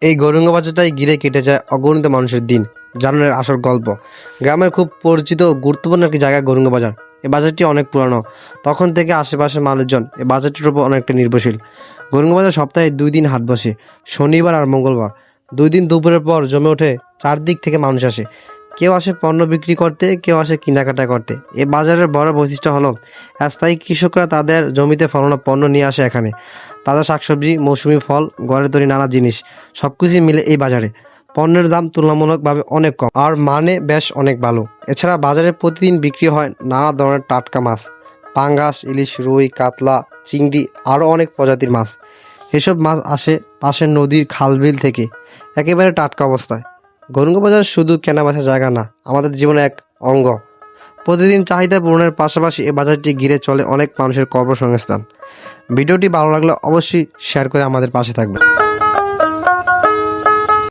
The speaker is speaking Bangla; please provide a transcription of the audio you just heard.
এই গৌরঙ্গ বাজারটাই ঘিরে কেটে যায় অগণিত মানুষের দিন। জানানোর আসল গল্প। গ্রামের খুব পরিচিত ও গুরুত্বপূর্ণ একটি জায়গা গৌরঙ্গ বাজার। এই বাজারটি অনেক পুরানো, তখন থেকে আশেপাশের মানুষজন এই বাজারটির উপর অনেকটা নির্ভরশীল। গৌরঙ্গ বাজার সপ্তাহে 2 দিন হাট বসে, শনিবার আর মঙ্গলবার। 2 দিন দুপুরের পর জমে ওঠে, চারদিক থেকে মানুষ আসে। কেউ আসে পণ্য বিক্রি করতে, কেউ আসে কেনাকাটা করতে। এই বাজারের বড় বৈশিষ্ট্য হলো স্থায়ী কৃষকরা তাদের জমিতে ফলানো পণ্য নিয়ে আসে এখানে। তাজা শাকসবজি, মৌসুমি ফল, ঘরে তৈরি নানা জিনিস সবকিছুই মিলে এই বাজারে। পণ্যের দাম তুলনামূলকভাবে অনেক কম আর মানে বেশ অনেক ভালো। এছাড়া বাজারে প্রতিদিন বিক্রি হয় নানা ধরনের টাটকা মাছ, পাঙ্গাস, ইলিশ, রুই, কাতলা, চিংড়ি, আরও অনেক প্রজাতির মাছ। এসব মাছ আসে পাশের নদীর খালবিল থেকে, একেবারে টাটকা অবস্থায়। গৌরঙ্গ বাজার শুধু কেনাবেচার জায়গা না, আমাদের জীবনের এক অঙ্গ। প্রতিদিন চাহিদা পূরণের পাশাপাশি এই বাজারটি ঘিরে চলে অনেক মানুষের কর্মসংস্থান। ভিডিওটি ভালো লাগলে অবশ্যই শেয়ার করে আমাদের পাশে থাকবেন।